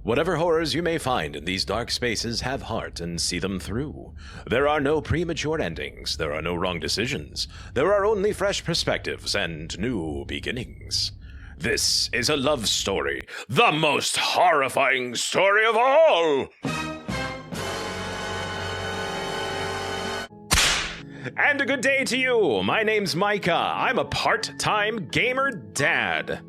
Whatever horrors you may find in these dark spaces, have heart and see them through. There are no premature endings. There are no wrong decisions. There are only fresh perspectives and new beginnings. This is a love story, the most horrifying story of all! And a good day to you! My name's Micah. I'm a part-time gamer dad.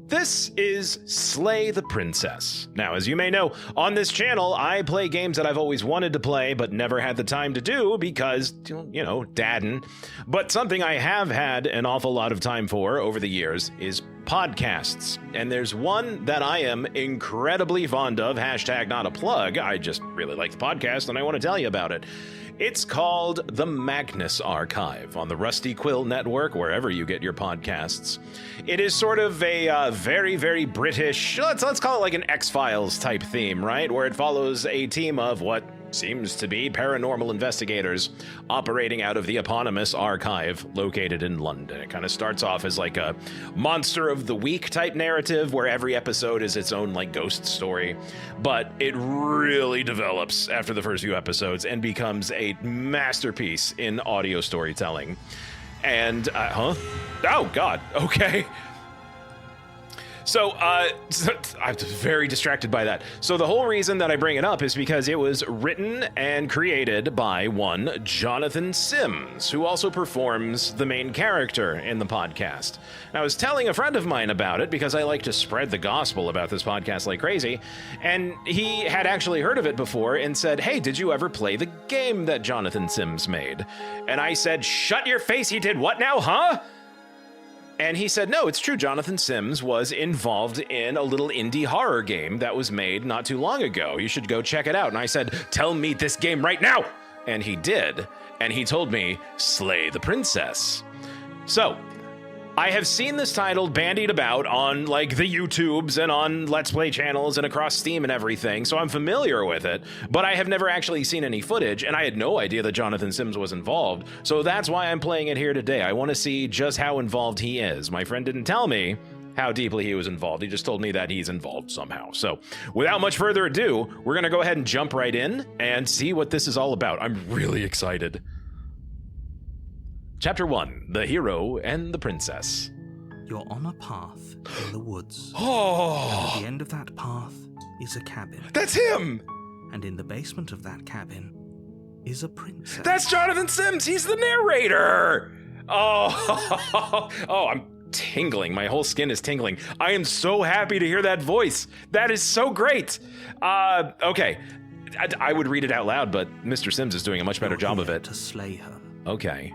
This is Slay the Princess. Now, as you may know, on this channel, I play games that I've always wanted to play but never had the time to do because, you know, daddin'. But something I have had an awful lot of time for over the years is podcasts. And there's one that I am incredibly fond of, hashtag not a plug. I just really like the podcast and I want to tell you about it. It's called The Magnus Archive on the Rusty Quill Network, wherever you get your podcasts. It is sort of a very, very British, let's call it like an X-Files type theme, right? Where it follows a team of what seems to be paranormal investigators operating out of the eponymous archive located in London. It kind of starts off as like a monster of the week type narrative where every episode is its own like ghost story, but it really develops after the first few episodes and becomes a masterpiece in audio storytelling. And, Oh God, okay. So, I'm very distracted by that. So the whole reason that I bring it up is because it was written and created by one Jonathan Sims, who also performs the main character in the podcast. And I was telling a friend of mine about it because I like to spread the gospel about this podcast like crazy, and he had actually heard of it before and said, "Hey, did you ever play the game that Jonathan Sims made?" And I said, "Shut your face, he did what now, huh?" And he said, no, it's true. Jonathan Sims was involved in a little indie horror game that was made not too long ago. You should go check it out. And I said, tell me this game right now. And he did. And he told me, Slay the Princess. So I have seen this title bandied about on like the YouTubes and on Let's Play channels and across Steam and everything, so I'm familiar with it, but I have never actually seen any footage, and I had no idea that Jonathan Sims was involved, so that's why I'm playing it here today. I want to see just how involved he is. My friend didn't tell me how deeply he was involved. He just told me that he's involved somehow. So without much further ado, we're gonna go ahead and jump right in and see what this is all about. I'm really excited. Chapter 1, The Hero and the Princess. You're on a path in the woods. Oh! And at the end of that path is a cabin. That's him! And in the basement of that cabin is a princess. That's Jonathan Sims! He's the narrator! Oh, oh, I'm tingling. My whole skin is tingling. I am so happy to hear that voice. That is so great. Okay. I would read it out loud, but Mr. Sims is doing a much better job of it. To slay her. Okay.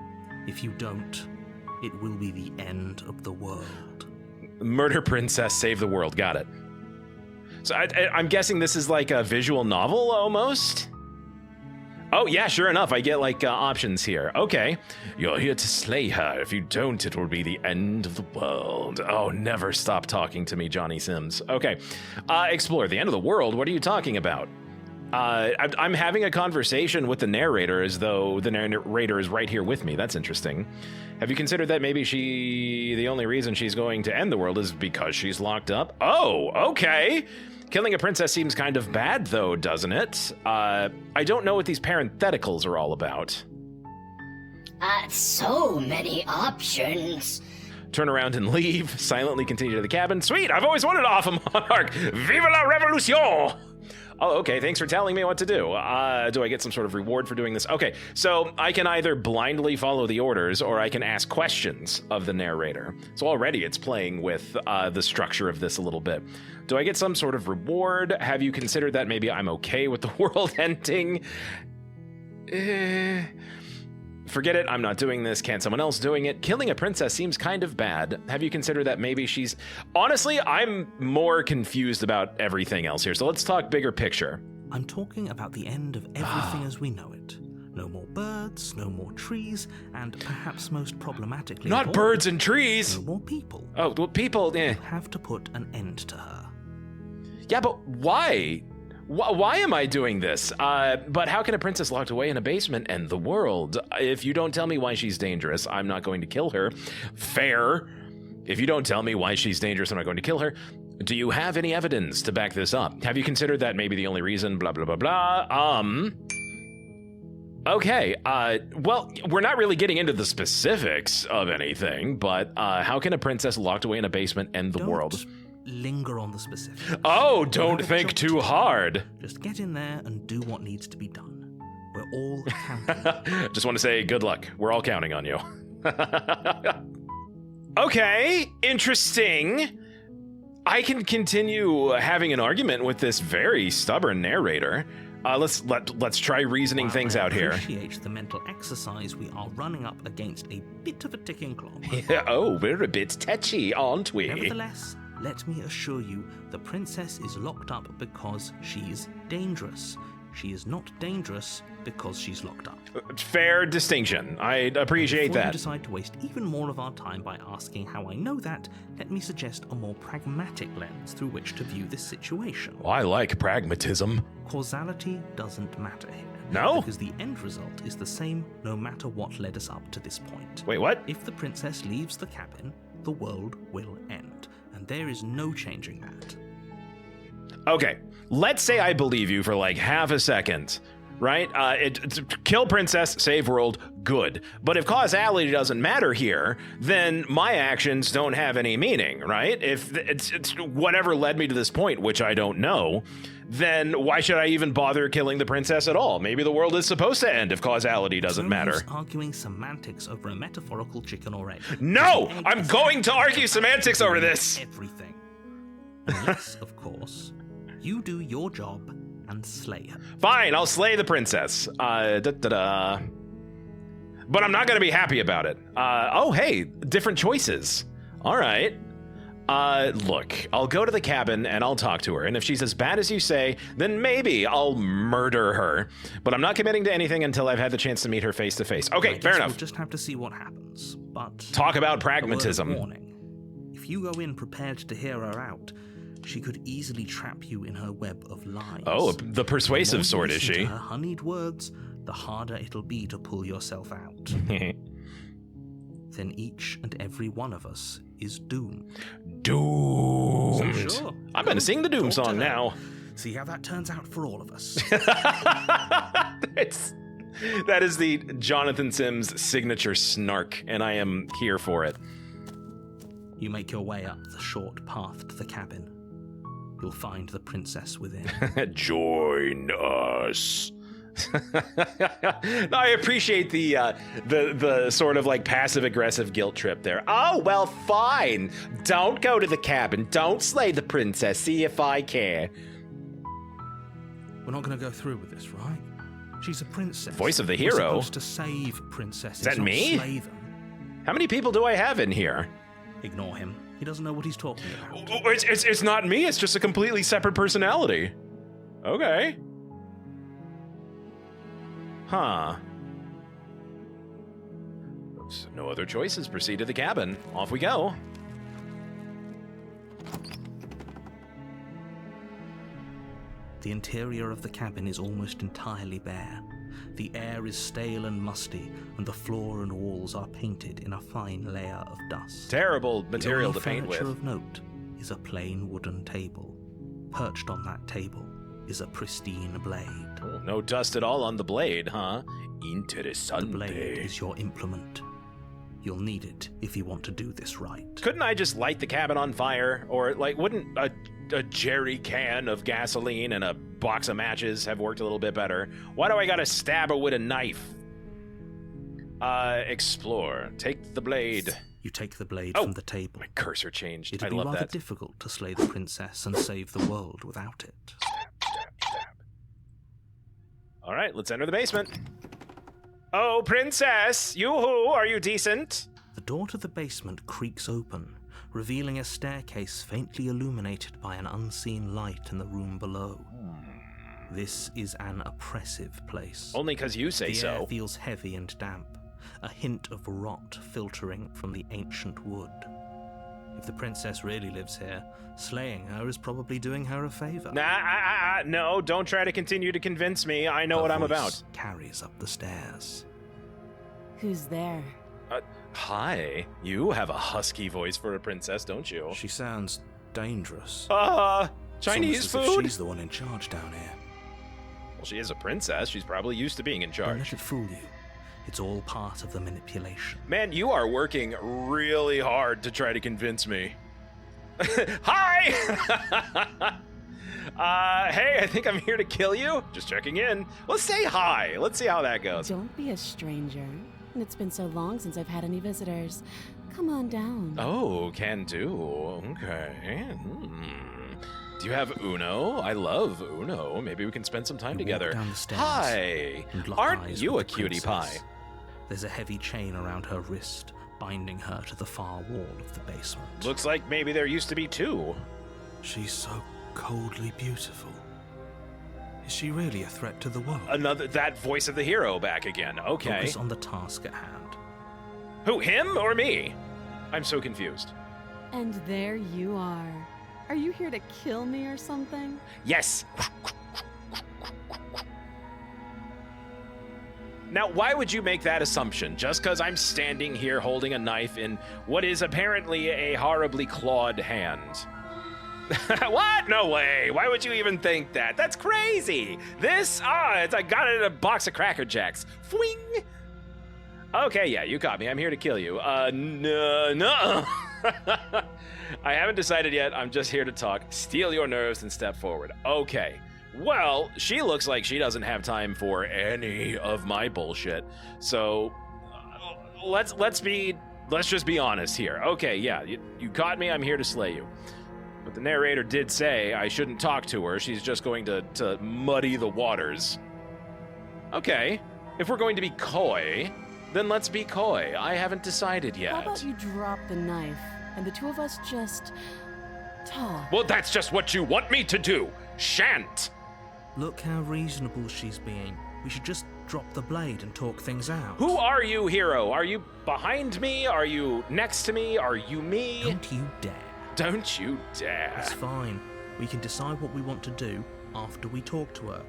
If you don't, it will be the end of the world. Murder princess, save the world. Got it. So I'm guessing this is like a visual novel almost? Oh yeah, sure enough. I get like options here. Okay. You're here to slay her. If you don't, it will be the end of the world. Oh, never stop talking to me, Johnny Sims. Okay. Explore the end of the world. What are you talking about? I'm having a conversation with the narrator as though the narrator is right here with me. That's interesting. Have you considered that maybe the only reason she's going to end the world is because she's locked up? Oh, okay. Killing a princess seems kind of bad though, doesn't it? I don't know what these parentheticals are all about. So many options. Turn around and leave. Silently continue to the cabin. Sweet, I've always wanted to off a monarch. Vive la revolution! Oh, okay, thanks for telling me what to do. Do I get some sort of reward for doing this? Okay, so I can either blindly follow the orders or I can ask questions of the narrator. So already it's playing with the structure of this a little bit. Do I get some sort of reward? Have you considered that maybe I'm okay with the world ending? Forget it, I'm not doing this. Can someone else doing it? Killing a princess seems kind of bad. Have you considered that maybe she's... Honestly, I'm more confused about everything else here, so let's talk bigger picture. I'm talking about the end of everything as we know it. No more birds, no more trees, and perhaps most problematically... Not birds and trees! No more people. Oh, well, people, You have to put an end to her. Yeah, but why? Why am I doing this? But how can a princess locked away in a basement end the world? If you don't tell me why she's dangerous, I'm not going to kill her. Fair. If you don't tell me why she's dangerous, I'm not going to kill her. Do you have any evidence to back this up? Have you considered that maybe the only reason, blah, blah, blah, blah? Okay, well, we're not really getting into the specifics of anything, but how can a princess locked away in a basement end the world? Linger on the specifics. Oh, don't think too hard. Just get in there and do what needs to be done. We're all counting. Just want to say good luck. We're all counting on you. Okay, interesting. I can continue having an argument with this very stubborn narrator. Let's try reasoning While things out here. I appreciate the mental exercise, we are running up against a bit of a ticking clock. Yeah, oh, we're a bit touchy, aren't we? Nevertheless, let me assure you, the princess is locked up because she's dangerous. She is not dangerous because she's locked up. Fair distinction. I appreciate Before you that. decide to waste even more of our time by asking how I know that, let me suggest a more pragmatic lens through which to view this situation. I like pragmatism. Causality doesn't matter here. No? Because the end result is the same no matter what led us up to this point. Wait, what? If the princess leaves the cabin, the world will end. And there is no changing that. Okay, let's say I believe you for like half a second, right? Kill princess, save world, good. But if causality doesn't matter here, then my actions don't have any meaning, right? If it's whatever led me to this point, which I don't know, then why should I even bother killing the princess at all? Maybe the world is supposed to end if causality doesn't matter. Arguing semantics over a metaphorical chicken or egg. No! I'm going to argue semantics over this! Everything. Unless, of course, you do your job and slay her. Fine, I'll slay the princess. But I'm not gonna be happy about it. Oh, hey, different choices. All right. Look, I'll go to the cabin and I'll talk to her, and if she's as bad as you say, then maybe I'll murder her. But I'm not committing to anything until I've had the chance to meet her face to face. Okay, fair enough. We'll just have to see what happens. But talk about a word pragmatism. of warning. If you go in prepared to hear her out, she could easily trap you in her web of lies. Oh, the persuasive sort, is she? Her honeyed words, the harder it'll be to pull yourself out. Then each and every one of us is doomed. Doomed. Sure. I'm gonna sing the Doom song now. See how that turns out for all of us. That is the Jonathan Sims signature snark, and I am here for it. You make your way up the short path to the cabin. You'll find the princess within. Join us. No, I appreciate the sort of like passive aggressive guilt trip there. Oh, well, fine. Don't go to the cabin. Don't slay the princess. See if I care. We're not going to go through with this, right? She's a princess. Voice of the We're hero. supposed to save princesses. Is that not me? Slay them. How many people do I have in here? Ignore him. He doesn't know what he's talking about. Oh, it's not me. It's just a completely separate personality. Okay. Huh. Oops, no other choices. Proceed to the cabin. Off we go. The interior of the cabin is almost entirely bare. The air is stale and musty, and the floor and walls are painted in a fine layer of dust. Terrible material the to paint only furniture with. of note is a plain wooden table. Perched on that table is a pristine blade. Oh, no dust at all on the blade, huh? The Interessante. blade is your implement. You'll need it if you want to do this right. Couldn't I just light the cabin on fire? Or, like, wouldn't a jerry can of gasoline and a box of matches have worked a little bit better? Why do I gotta stab her with a knife? Explore. Take the blade. You take the blade Oh, from the table. My cursor changed. It'd I be love rather that. difficult to slay the princess and save the world without it. All right, let's enter the basement. Oh, princess! Yoo-hoo, are you decent? The door to the basement creaks open, revealing a staircase faintly illuminated by an unseen light in the room below. This is an oppressive place. Only because you say The air so. feels heavy and damp, a hint of rot filtering from the ancient wood. If the princess really lives here, slaying her is probably doing her a favor. No, don't try to continue to convince me. I know Her what I'm voice about. Carries up the stairs. Who's there? Hi. You have a husky voice for a princess, don't you? She sounds dangerous. Chinese It's almost as if food? she's the one in charge down here. Well, she is a princess. She's probably used to being in Don't let charge. it fool you. It's all part of the manipulation. Man, you are working really hard to try to convince me. Hi! Hey, I think I'm here to kill you. Just checking in. Let's say hi. Let's see how that goes. Don't be a stranger. It's been so long since I've had any visitors. Come on down. Oh, can do. Okay. Do you have Uno? I love Uno. Maybe we can spend some time You walk together. down the stairs Hi. and lock Aren't eyes you with a the cutie pie? princess. There's a heavy chain around her wrist, binding her to the far wall of the basement. Looks like maybe there used to be two. She's so coldly beautiful. Is she really a threat to the world? That voice of the hero back again. Okay. Focus on the task at hand. Who, him or me? I'm so confused. And there you are. Are you here to kill me or something? Yes. Now, why would you make that assumption? Just because I'm standing here holding a knife in what is apparently a horribly clawed hand. What? No way. Why would you even think that? That's crazy. I got it in a box of Cracker Jacks. Fwing. Okay, yeah, you caught me. I'm here to kill you. No. I haven't decided yet. I'm just here to talk. Steel your nerves and step forward. Okay. Well, she looks like she doesn't have time for any of my bullshit. So let's just be honest here. Okay, yeah, you caught me. I'm here to slay you. But the narrator did say I shouldn't talk to her. She's just going to muddy the waters. Okay. If we're going to be coy, then let's be coy. I haven't decided yet. How about you drop the knife and the two of us just talk? Well, that's just what you want me to do. Shan't. Look how reasonable she's being. We should just drop the blade and talk things out. Who are you, hero? Are you behind me? Are you next to me? Are you me? Don't you dare. Don't you dare. It's fine. We can decide what we want to do after we talk to her.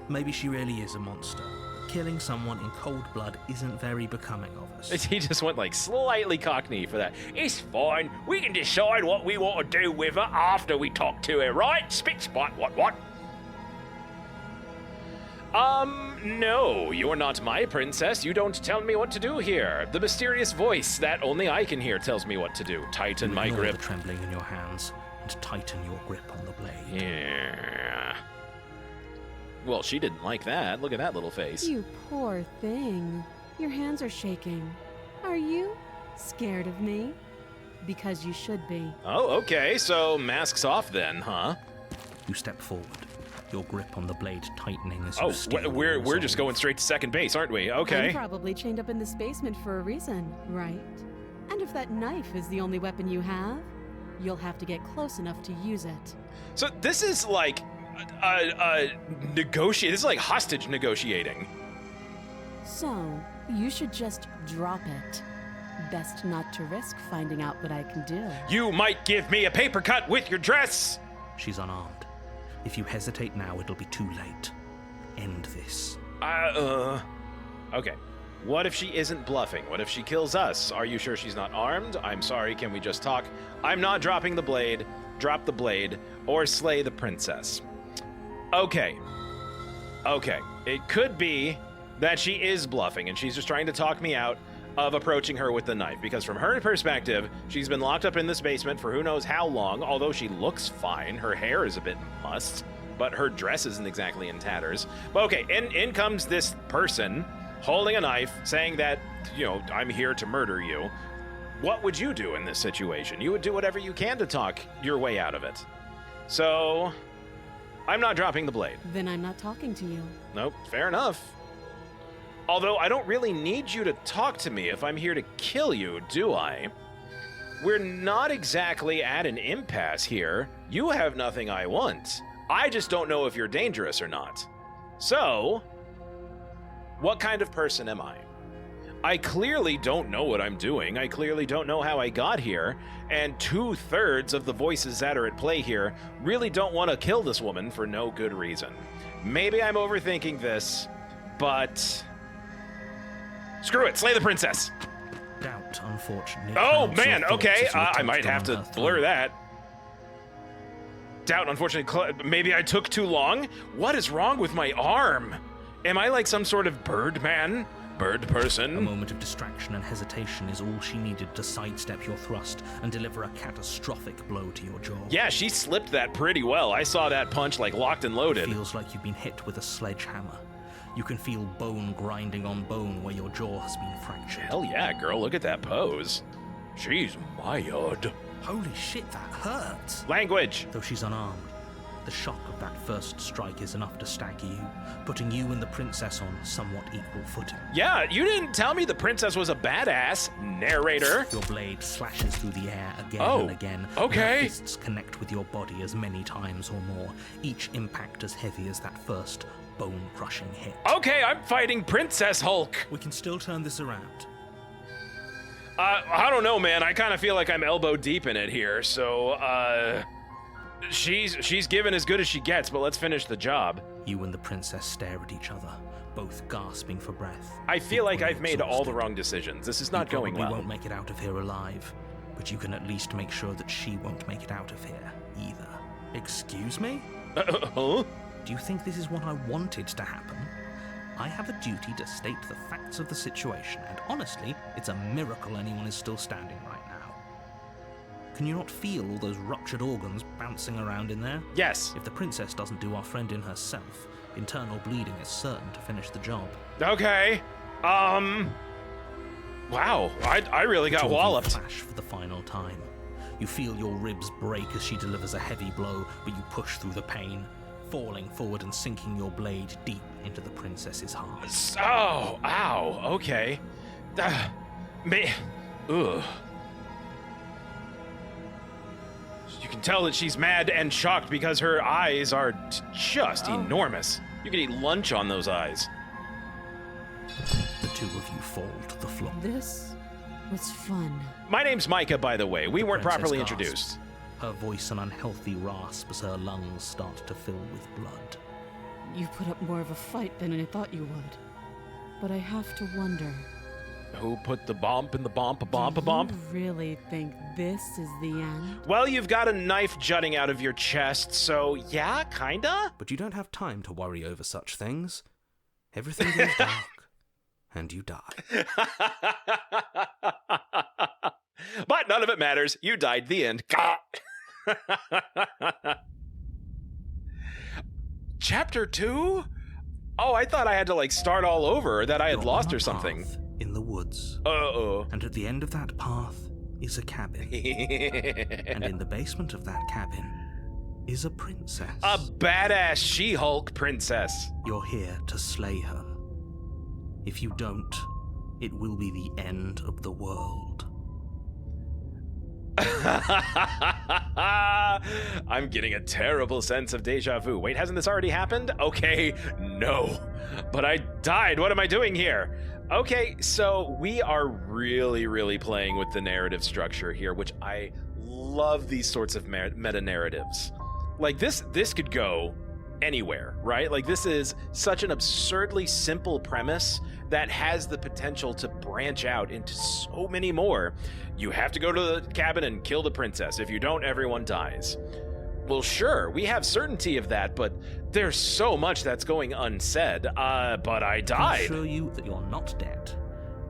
Maybe she really is a monster. Killing someone in cold blood isn't very becoming of us. He just went like slightly cockney for that. It's fine. We can decide what we want to do with her after we talk to her, right? Spit spot, what? No, you're not my princess. You don't tell me what to do here. The mysterious voice that only I can hear tells me what to do. Tighten my Ignore grip. the trembling in your hands and tighten your grip on the blade. Yeah. Well, she didn't like that. Look at that little face. You poor thing. Your hands are shaking. Are you scared of me? Because you should be. Oh, okay. So masks off then, huh? You step forward, your grip on the blade tightening as you Oh, steal we're your just resolve. going straight to second base, aren't we? Okay. I'm probably chained up in this basement for a reason, right? And if that knife is the only weapon you have, you'll have to get close enough to use it. So this is like negotiate. This is like hostage negotiating. So, you should just drop it. Best not to risk finding out what I can do. You might give me a paper cut with your dress. She's unarmed. If you hesitate now, it'll be too late. End this. Okay. What if she isn't bluffing? What if she kills us? Are you sure she's not armed? I'm sorry, can we just talk? I'm not dropping the blade. Drop the blade or slay the princess. Okay. It could be that she is bluffing and she's just trying to talk me out of approaching her with the knife, because from her perspective, she's been locked up in this basement for who knows how long, although she looks fine. Her hair is a bit mussed, but her dress isn't exactly in tatters. But okay, in comes this person holding a knife saying that, I'm here to murder you. What would you do in this situation? You would do whatever you can to talk your way out of it. So, I'm not dropping the blade. Then I'm not talking to you. Nope, fair enough. Although I don't really need you to talk to me if I'm here to kill you, do I? We're not exactly at an impasse here. You have nothing I want. I just don't know if you're dangerous or not. So, what kind of person am I? I clearly don't know what I'm doing. I clearly don't know how I got here. And 2/3 of the voices that are at play here really don't want to kill this woman for no good reason. Maybe I'm overthinking this, but screw it, slay the princess. Doubt, unfortunately. Oh counts man, your thoughts okay, as you I attempt might to have run to her blur through. that. doubt, unfortunately, maybe I took too long? What is wrong with my arm? Am I like some sort of bird man? Bird person? A moment of distraction and hesitation is all she needed to sidestep your thrust and deliver a catastrophic blow to your jaw. Yeah, she slipped that pretty well. I saw that punch like locked and loaded. It feels like you've been hit with a sledgehammer. You can feel bone grinding on bone where your jaw has been fractured. Hell yeah, girl, look at that pose. She's mired. Holy shit, that hurts! Language! Though she's unarmed, the shock of that first strike is enough to stagger you, putting you and the princess on somewhat equal footing. Yeah, you didn't tell me the princess was a badass, narrator. Your blade slashes through the air again and again. Okay. Your fists connect with your body as many times or more, each impact as heavy as that first bone-crushing hit. Okay, I'm fighting Princess Hulk. We can still turn this around. I don't know, man. I kind of feel like I'm elbow deep in it here, so, she's given as good as she gets, but let's finish the job. You and the princess stare at each other, both gasping for breath. I feel like I've made all the exhausted. wrong decisions. This is not going You well. won't make it out of here alive, but you can at least make sure that she won't make it out of here either. Excuse me? Huh? Do you think this is what I wanted to happen? I have a duty to state the facts of the situation, and honestly, it's a miracle anyone is still standing right now. Can you not feel all those ruptured organs bouncing around in there? Yes. If the princess doesn't do our friend in herself, internal bleeding is certain to finish the job. Okay. Wow, I really got Jaw walloped. flash for the final time. You feel your ribs break as she delivers a heavy blow, but you push through the pain, falling forward and sinking your blade deep into the princess's heart. Oh, ow, okay. Me. Ugh. You can tell that she's mad and shocked because her eyes are just enormous. You could eat lunch on those eyes. The two of you fall to the floor. This was fun. My name's Micah, by the way. We weren't Princess properly gasps. introduced. Her voice an unhealthy rasp as her lungs start to fill with blood. You put up more of a fight than I thought you would. But I have to wonder, Who put the bump in the bump, a bump, a do bump? you really think this is the end? Well, you've got a knife jutting out of your chest, so yeah, kinda? But you don't have time to worry over such things. Everything goes dark, and you die. But none of it matters. You died. The end. Chapter 2? Oh, I thought I had to, like, start all over, or that I had You're lost on a or something. path in the woods. Uh-oh. And at the end of that path is a cabin. And in the basement of that cabin is a princess. A badass She-Hulk princess. You're here to slay her. If you don't, it will be the end of the world. I'm getting a terrible sense of deja vu. Wait, hasn't this already happened? Okay, no. But I died. What am I doing here? Okay, so we are really playing with the narrative structure here, which I love these sorts of meta-narratives. Like, this could go anywhere, right? Like, this is such an absurdly simple premise that has the potential to branch out into so many more. You have to go to the cabin and kill the princess. If you don't, everyone dies. Well, sure, we have certainty of that, but there's so much that's going unsaid. But I I died. assure you that you're not dead.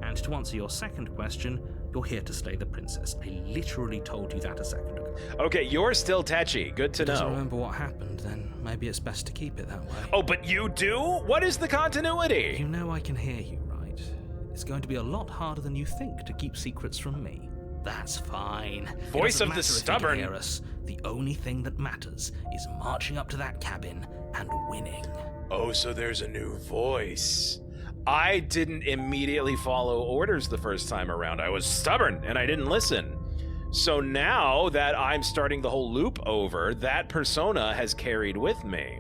And to answer your second question, you're here to slay the princess. I literally told you that a second ago. Okay, you're still tetchy. Good to Doesn't know. remember what happened, then maybe it's best to keep it that way. Oh, but you do? What is the continuity? You know I can hear you, right? It's going to be a lot harder than you think to keep secrets from me. That's fine. It Voice doesn't of the matter if you can stubborn. hear us. The only thing that matters is marching up to that cabin and winning. Oh, so there's a new voice. I didn't immediately follow orders the first time around. I was stubborn and I didn't listen. So now that I'm starting the whole loop over, that persona has carried with me.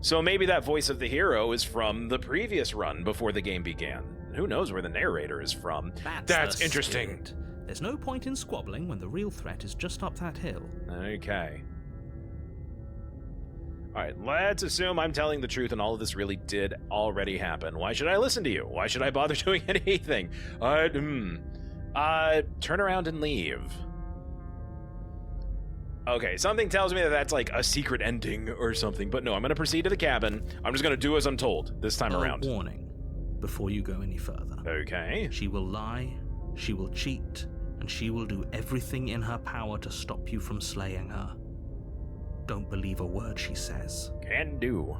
So maybe that voice of the hero is from the previous run before the game began. Who knows where the narrator is from? That's the interesting. spirit. There's no point in squabbling when the real threat is just up that hill. Okay. Alright, let's assume I'm telling the truth and all of this really did already happen. Why should I listen to you? Why should I bother doing anything? Turn around and leave. Okay, something tells me that that's like a secret ending or something, but no, I'm gonna proceed to the cabin. I'm just gonna do as I'm told this time around. Warning, before you go any further. Okay. She will lie, she will cheat, and she will do everything in her power to stop you from slaying her. Don't believe a word she says. Can do.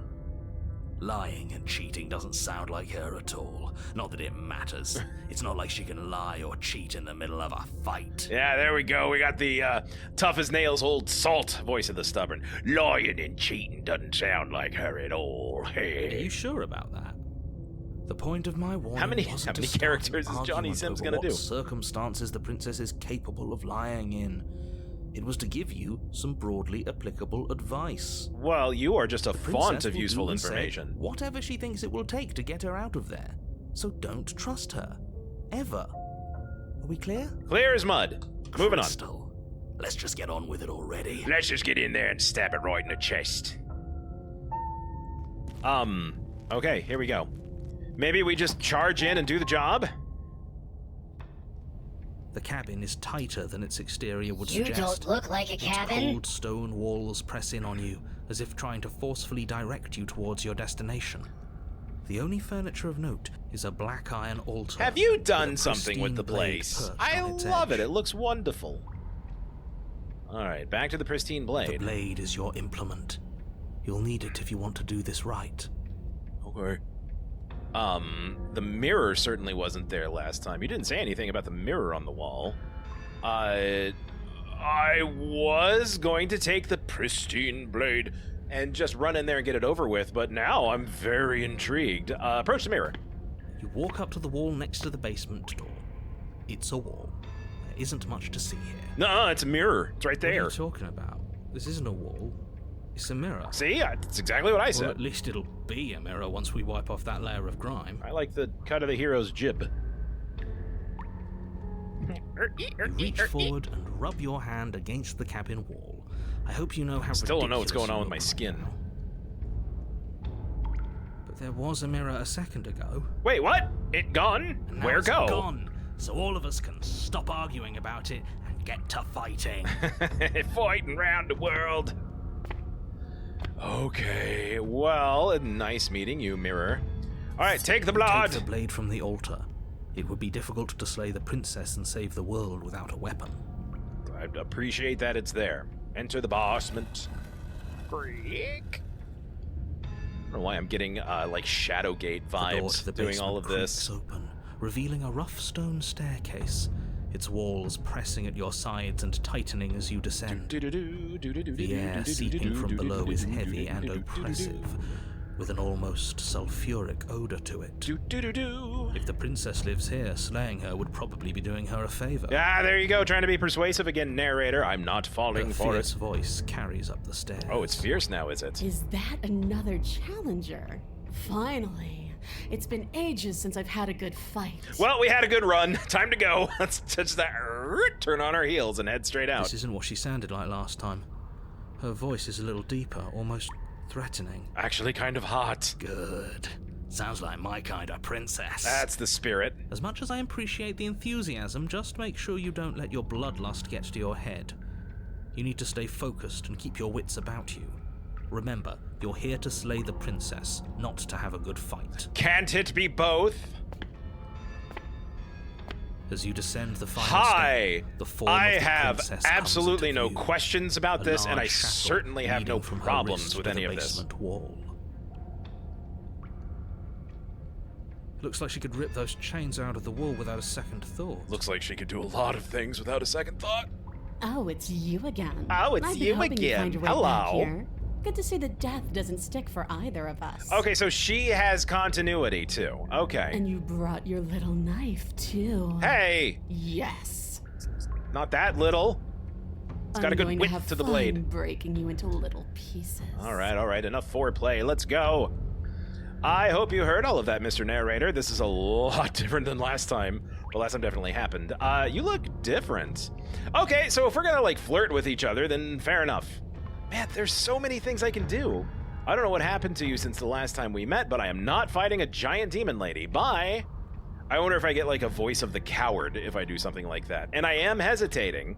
Lying and cheating doesn't sound like her at all. Not that it matters. It's not like she can lie or cheat in the middle of a fight. Yeah, there we go. We got the tough as nails old salt voice of the stubborn. Lying and cheating doesn't sound like her at all. Are you sure about that? The point of my warning How many wasn't to characters start an is Johnny argument Sims over gonna what do? circumstances the princess is capable of lying in. It was to give you some broadly applicable advice. Well, you are just a The font princess of will useful do and say information. whatever she thinks it will take to get her out of there. So don't trust her. Ever. Are we clear? Clear as mud. Moving on. Crystal, let's just get on with it already. Let's just get in there and stab it right in the chest. Okay, here we go. Maybe we just charge in and do the job? The cabin is tighter than its exterior would You suggest. don't look like a Its cabin. cold stone walls press in on you, as if trying to forcefully direct you towards your destination. The only furniture of note is a black iron altar. Have you with a done something with pristine the blade place? perched I on its love edge. it. It looks wonderful. Alright, back to the pristine The blade. blade is your implement. You'll need it if you want to do this right. Okay. The mirror certainly wasn't there last time. You didn't say anything about the mirror on the wall. I was going to take the pristine blade and just run in there and get it over with, but now I'm very intrigued. Approach the mirror. You walk up to the wall next to the basement door. It's a wall. There isn't much to see here. No, it's a mirror. It's right What are there. you talking about? This isn't a wall. It's a mirror. See? That's exactly what I Or said. at least it'll be a mirror once we wipe off that layer of grime. I like the cut of the hero's jib. You reach forward and rub your hand against the cabin wall. I hope you know how Still don't know what's ridiculous going on you with my look skin. right now. But there was a mirror a second ago. Wait, what? It gone? And now Where it's go? gone. So all of us can stop arguing about it and get to fighting. Fighting round the world. Okay, well, nice meeting you, mirror. Alright, take the blood! Take the blade from the altar. It would be difficult to slay the princess and save the world without a weapon. I appreciate that it's there. Enter the basement. Creak. I don't know why I'm getting, like, Shadowgate The door vibes to the doing all basement of this. creaks open, revealing a rough stone staircase, its walls pressing at your sides and tightening as you descend. The air seeping from below is heavy and oppressive, with an almost sulfuric odor to it. If the princess lives here, slaying her would probably be doing her a favor. Ah, there you go, trying to be persuasive again, narrator. I'm not Her falling for fierce it. voice carries up the stairs. Oh, it's fierce now, is it? Is that another challenger? Finally. It's been ages since I've had a good fight. Well, we had a good run. Time to go. Let's touch that. Turn on our heels and head straight out. This isn't what she sounded like last time. Her voice is a little deeper, almost threatening. Actually, kind of hot. Good. Sounds like my kind of princess. That's the spirit. As much as I appreciate the enthusiasm, just make sure you don't let your bloodlust get to your head. You need to stay focused and keep your wits about you. Remember, you're here to slay the princess, not to have a good fight. Can't it be both? As you descend the final Hi! step, the form I of the have princess absolutely comes no into view. questions about A this, and I large shackle certainly have no leading from her problems wrist with to any the of this. basement wall. Looks like she could rip those chains out of the wall without a second thought. Looks like she could do a lot of things without a second thought. Oh, it's you again. Oh, it's I've been you hoping you'd again. find your way back Hello. here. Good to see that death doesn't stick for either of us. Okay, so she has continuity too. Okay. And you brought your little knife, too. Hey! Yes. Not that little. It's got a good I'm going width to have to the fun blade. breaking you into little pieces. All right, enough foreplay. Let's go. I hope you heard all of that, Mr. Narrator. This is a lot different than last time. Well, last time definitely happened. You look different. Okay, so if we're gonna, like, flirt with each other, then fair enough. Man, there's so many things I can do. I don't know what happened to you since the last time we met, but I am not fighting a giant demon lady. Bye. I wonder if I get, like, a voice of the coward if I do something like that. And I am hesitating.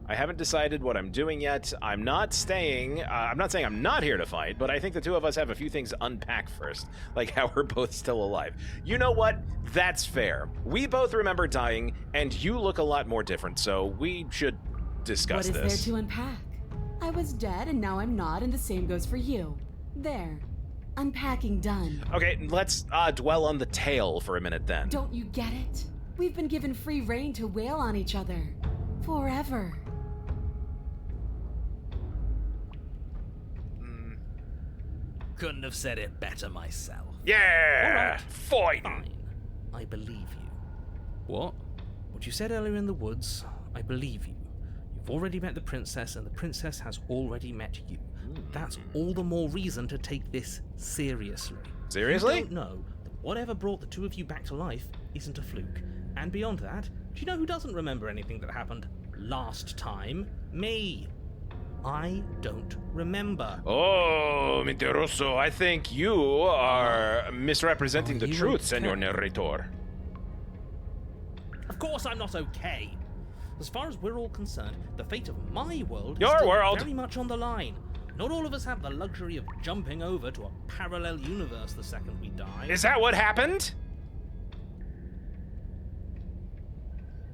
I haven't decided what I'm doing yet. I'm not staying. I'm not saying I'm not here to fight, but I think the two of us have a few things to unpack first, like how we're both still alive. You know what? That's fair. We both remember dying, and you look a lot more different, so we should discuss this. What is there to unpack? I was dead, and now I'm not, and the same goes for you. There. Unpacking done. Okay, let's dwell on the tale for a minute then. Don't you get it? We've been given free rein to wail on each other. Forever. Couldn't have said it better myself. Yeah! Fight! Fine. I believe you. What? What you said earlier in the woods, I believe you. You've already met the princess, and the princess has already met you. That's all the more reason to take this seriously. Seriously? You don't know that whatever brought the two of you back to life isn't a fluke. And beyond that, do you know who doesn't remember anything that happened last time? Me. I don't remember. Oh, mentiroso, I think you are misrepresenting the you truth, okay? senor narrator. Of course I'm not okay. As far as we're all concerned, the fate of my world Your is still world. very much on the line. Not all of us have the luxury of jumping over to a parallel universe the second we die. Is that what happened?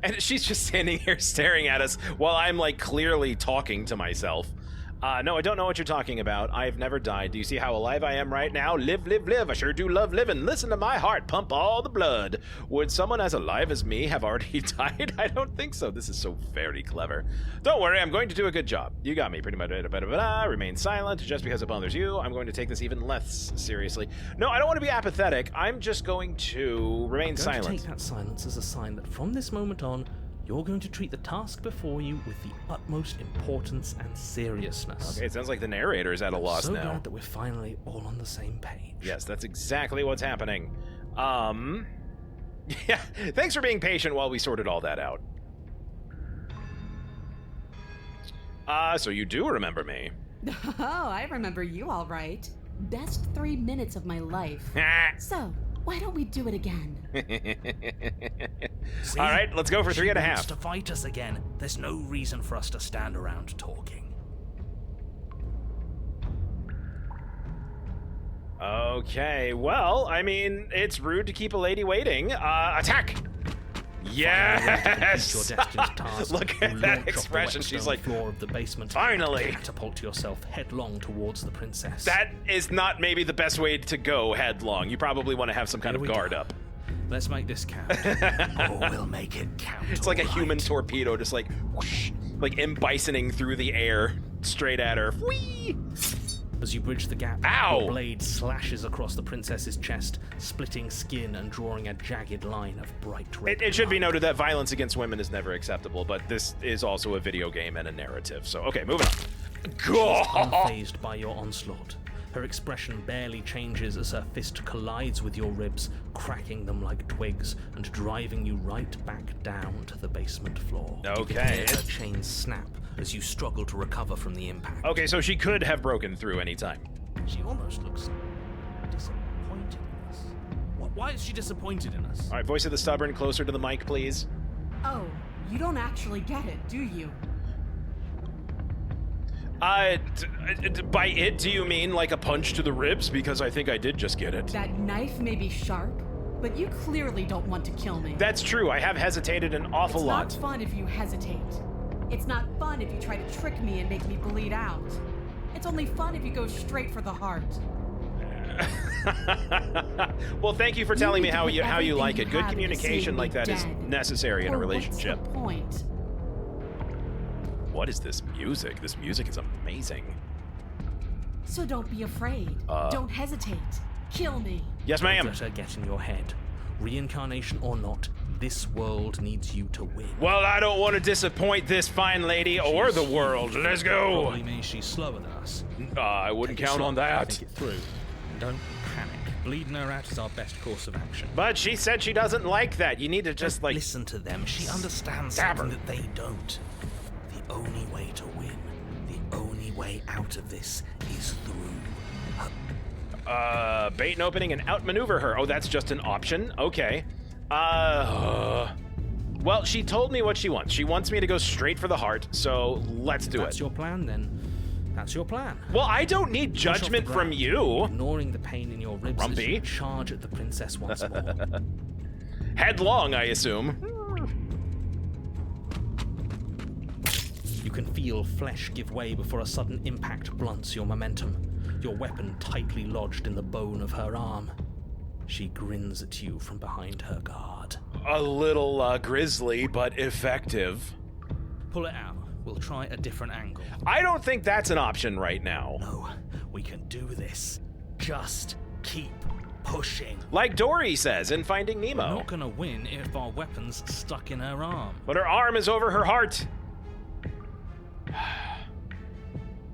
And she's just standing here staring at us while I'm, like, clearly talking to myself. No, I don't know what you're talking about. I've never died. Do you see how alive I am right now? Live, live, live. I sure do love living. Listen to my heart pump all the blood. Would someone as alive as me have already died? I don't think so. This is so very clever. Don't worry, I'm going to do a good job. You got me. Pretty much. Remain silent. Just because it bothers you, I'm going to take this even less seriously. No, I don't want to be apathetic. I'm just going to remain silent. Take that silence as a sign that from this moment on, you're going to treat the task before you with the utmost importance and seriousness. Okay, it sounds like the narrator is at a loss so now. glad that we're finally all on the same page. Yes, that's exactly what's happening. Yeah, thanks for being patient while we sorted all that out. So you do remember me. Oh, I remember you all right. Best 3 minutes of my life. So, why don't we do it again? See? All right, let's go for 3.5. She wants to fight us again. There's no reason for us to stand around talking. Okay, well, I mean, it's rude to keep a lady waiting. Attack! Yes! Your destined task. Look at You that launch off the expression. wet She's stone like, floor of the basement. finally. Catapult yourself headlong towards the princess. That is not maybe the best way to go headlong. You probably want to have some kind Here of we guard go. up. Let's make this count. Oh, we'll make it count. It's like a all right. human torpedo, just like whoosh, like M-bisoning through the air straight at her. Whee! As you bridge the gap, Ow! your blade slashes across the princess's chest, splitting skin and drawing a jagged line of bright red. It should be blood. noted that violence against women is never acceptable, but this is also a video game and a narrative. So, okay, moving on. God! Unfazed by your onslaught. Her expression barely changes as her fist collides with your ribs, cracking them like twigs and driving you right back down to the basement floor. Okay. Her chains snap as you struggle to recover from the impact. Okay, so she could have broken through any time. She almost looks disappointed in us. Why is she disappointed in us? All right, voice of the stubborn, closer to the mic, please. Oh, you don't actually get it, do you? By it, do you mean like a punch to the ribs? Because I think I did just get it. That knife may be sharp, but you clearly don't want to kill me. That's true. I have hesitated an awful It's lot. not fun if you hesitate. It's not fun if you try to trick me and make me bleed out. It's only fun if you go straight for the heart. Well, thank you for telling me need to how put you everything like it. you Good have into communication seeing like me that is dead. necessary in a Or relationship. What's the point? What is this music? This music is amazing. So don't be afraid. Don't hesitate. Kill me. Yes, ma'am. Let her get in your head. Reincarnation or not, this world needs you to win. Well, I don't want to disappoint this fine lady or the world. Let's go. Probably means she's slower than us. I wouldn't Take it count slow, on that. Think it through. And don't panic. Bleeding her out is our best course of action. But she said she doesn't like that. You need to just like. Listen to them. She understands Stab something her. that they don't. The only way to win, the only way out of this is through her. Bait and opening and outmaneuver her. Oh, that's just an option. Okay. Well, she told me what she wants. She wants me to go straight for the heart, so let's do That's it. your plan, then. That's your plan. Well, I don't need Push off the judgment from ground, you. ignoring the pain in your ribs as Grumpy. you charge at the princess once more. Headlong, I assume. You can feel flesh give way before a sudden impact blunts your momentum, your weapon tightly lodged in the bone of her arm. She grins at you from behind her guard. A little grisly, but effective. Pull it out. We'll try a different angle. I don't think that's an option right now. No, we can do this. Just keep pushing. Like Dory says in Finding We're Nemo. not gonna win if our weapon's stuck in her arm. But her arm is over her heart.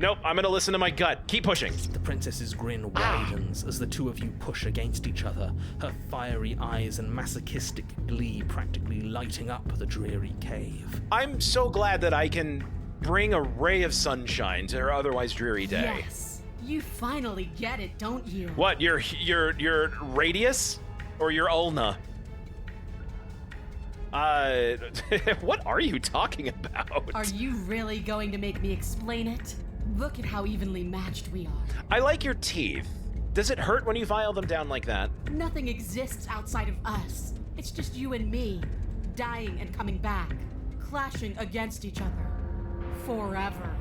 Nope, I'm gonna listen to my gut. Keep pushing. The princess's grin widens as the two of you push against each other, her fiery eyes and masochistic glee practically lighting up the dreary cave. I'm so glad that I can bring a ray of sunshine to her otherwise dreary day. Yes. You finally get it, don't you? What, your radius? Or your ulna? What are you talking about? Are you really going to make me explain it? Look at how evenly matched we are. I like your teeth. Does it hurt when you file them down like that? Nothing exists outside of us. It's just you and me, dying and coming back, clashing against each other. Forever.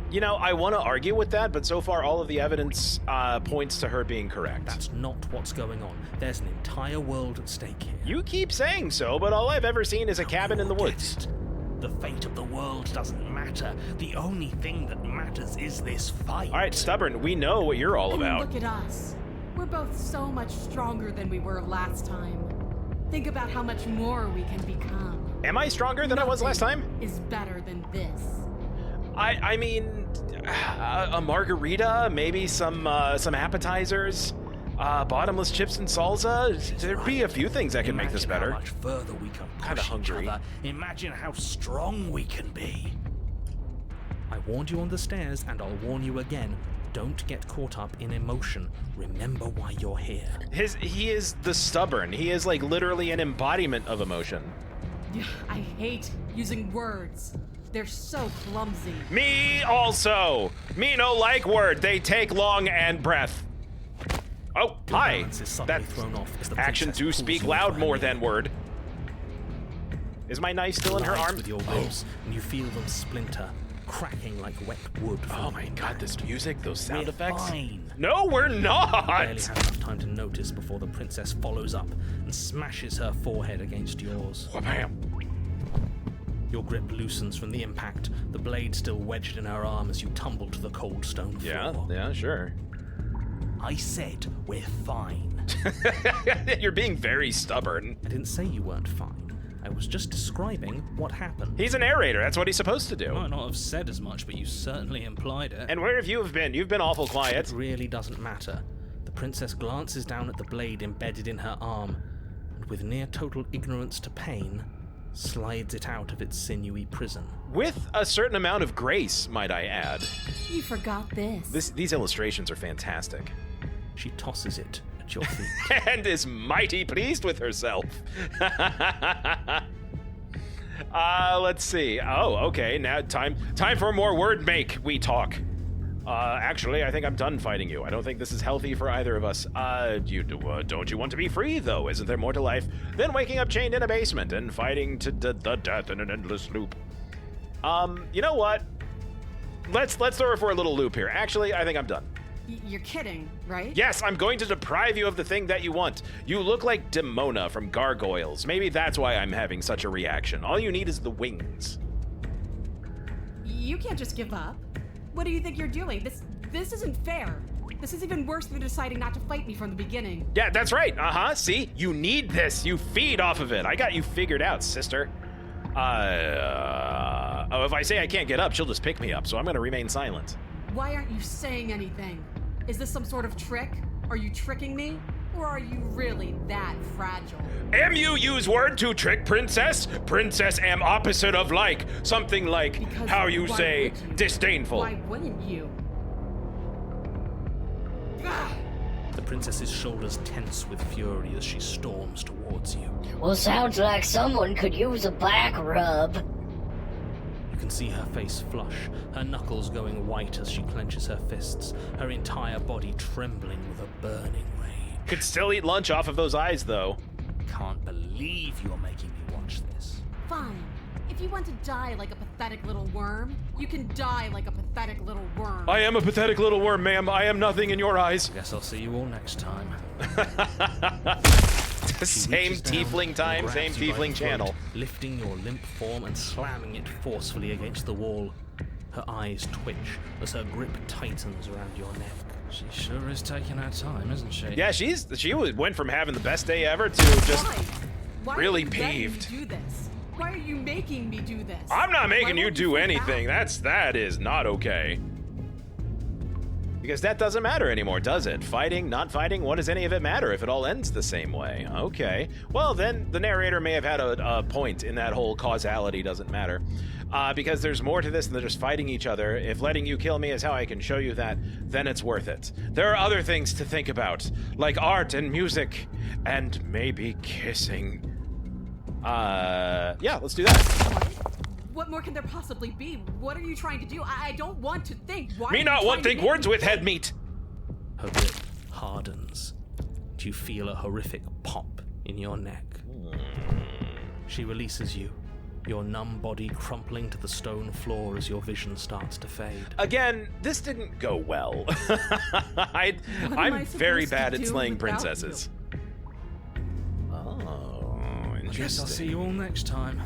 You know, I want to argue with that, but so far all of the evidence points to her being correct. That's not what's going on. There's an entire world at stake here. You keep saying so, but all I've ever seen is a cabin in the woods. The fate of the world doesn't matter. The only thing that matters is this fight. All right, Stubborn, we know what you're all And about. look at us. We're both so much stronger than we were last time. Think about how much more we can become. Am I stronger than I was last time? Is better than this. I mean, a margarita, maybe some appetizers, bottomless chips and salsa. There'd be a few things that could make this better. How much further we can Kinda push each hungry. other. Imagine how strong we can be. I warned you on the stairs, and I'll warn you again. Don't get caught up in emotion. Remember why you're here. He is the Stubborn. He is like literally an embodiment of emotion. I hate using words. They're so clumsy. Me also. Me no like word. They take long and breath. Oh, Your hi. balance is suddenly That thrown off as the action princess do pulls speak you loud into more her than knee. word. Is my knife still in her Collide arm? with your ribs, and you feel them splinter, cracking like wet wood. from Oh the my god, impact. this music, those sound We're effects. fine. No, we're not. Barely have enough time to notice before the princess follows up and smashes her forehead against yours. Wha-bam. Your grip loosens from the impact, the blade still wedged in her arm as you tumble to the cold stone floor. Yeah, sure. I said we're fine. You're being very stubborn. I didn't say you weren't fine. I was just describing what happened. He's a narrator. That's what he's supposed to do. You might not have said as much, but you certainly implied it. And where have you been? You've been awful quiet. It really doesn't matter. The princess glances down at the blade embedded in her arm, and with near total ignorance to pain, slides it out of its sinewy prison. With a certain amount of grace, might I add. You forgot this. These illustrations are fantastic. She tosses it at your feet. And is mighty pleased with herself. Let's see. Oh, okay. Now time for more word make. We talk. Actually, I think I'm done fighting you. I don't think this is healthy for either of us. Don't you want to be free, though? Isn't there more to life than waking up chained in a basement and fighting to the death in an endless loop? You know what? Let's throw her for a little loop here. Actually, I think I'm done. You're kidding, right? Yes, I'm going to deprive you of the thing that you want. You look like Demona from Gargoyles. Maybe that's why I'm having such a reaction. All you need is the wings. You can't just give up. What do you think you're doing? This isn't fair. This is even worse than deciding not to fight me from the beginning. Yeah, that's right. Uh-huh. See? You need this. You feed off of it. I got you figured out, sister. If I say I can't get up, she'll just pick me up, so I'm gonna remain silent. Why aren't you saying anything? Is this some sort of trick? Are you tricking me? Or are you really that fragile? Am you use word to trick princess? Princess am opposite of like. Something like, Because how you why say, would you? disdainful. Why wouldn't you? Ah! The princess's shoulders tense with fury as she storms towards you. Well, sounds like someone could use a back rub. You can see her face flush, her knuckles going white as she clenches her fists, her entire body trembling with a burning rage. Could still eat lunch off of those eyes, though. Can't believe you're making me watch this. Fine. If you want to die like a pathetic little worm, you can die like a pathetic little worm. I am a pathetic little worm, ma'am. I am nothing in your eyes. Guess I'll see you all next time. Same tiefling time, same tiefling channel. Lifting your limp form and slamming it forcefully against the wall. Her eyes twitch as her grip tightens around your neck. She sure is taking her time, isn't she? Yeah, she went from having the best day ever to just Why really are you letting peeved. me do this? Why are you making me do this? I'm not making Why you won't do sit anything. back? That is not okay. Because that doesn't matter anymore, does it? Fighting, not fighting, what does any of it matter if it all ends the same way? Okay. Well, then the narrator may have had a point in that whole causality doesn't matter. Because there's more to this than just fighting each other. If letting you kill me is how I can show you that, then it's worth it. There are other things to think about, like art and music, and maybe kissing. Yeah, let's do that. What more can there possibly be? What are you trying to do? I don't want to think. Why Me are not you one trying to think make words me with think? head meat. Her grip hardens. You feel a horrific pop in your neck. She releases you, your numb body crumpling to the stone floor as your vision starts to fade. Again, this didn't go well. am I I'm very supposed to bad at do slaying without princesses. Oh, I guess I'll see interesting. you all next time.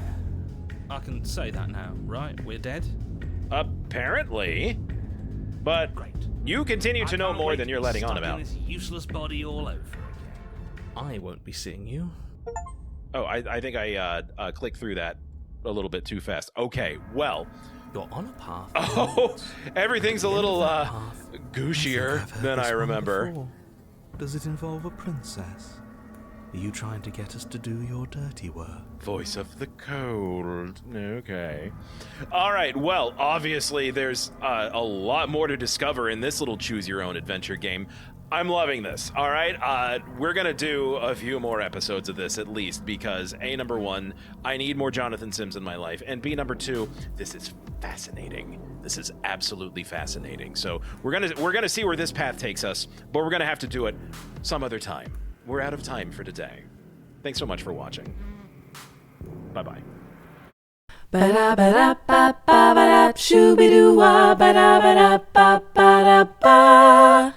I can say that now, right? We're dead? Apparently. But Great. you continue to I know can't more wait than to you're be letting on stuck about. in this useless body all over again. I won't be seeing you. Oh, I think I clicked through that a little bit too fast. Okay, well. You're on a path. Oh, everything's a little path. gushier than I remember. Does it involve a princess? Are you trying to get us to do your dirty work? Voice of the cold. Okay. All right, well, obviously there's a lot more to discover in this little choose-your-own-adventure game. I'm loving this, all right? We're going to do a few more episodes of this at least because A, number one, I need more Jonathan Sims in my life, and B, number two, this is fascinating. This is absolutely fascinating. So we're gonna see where this path takes us, but we're going to have to do it some other time. We're out of time for today. Thanks so much for watching. Bye-bye. Ba-da-ba-da-ba-ba-ba-da, shoo-be-doo-wah, ba-da-ba-da-ba-ba-da-ba.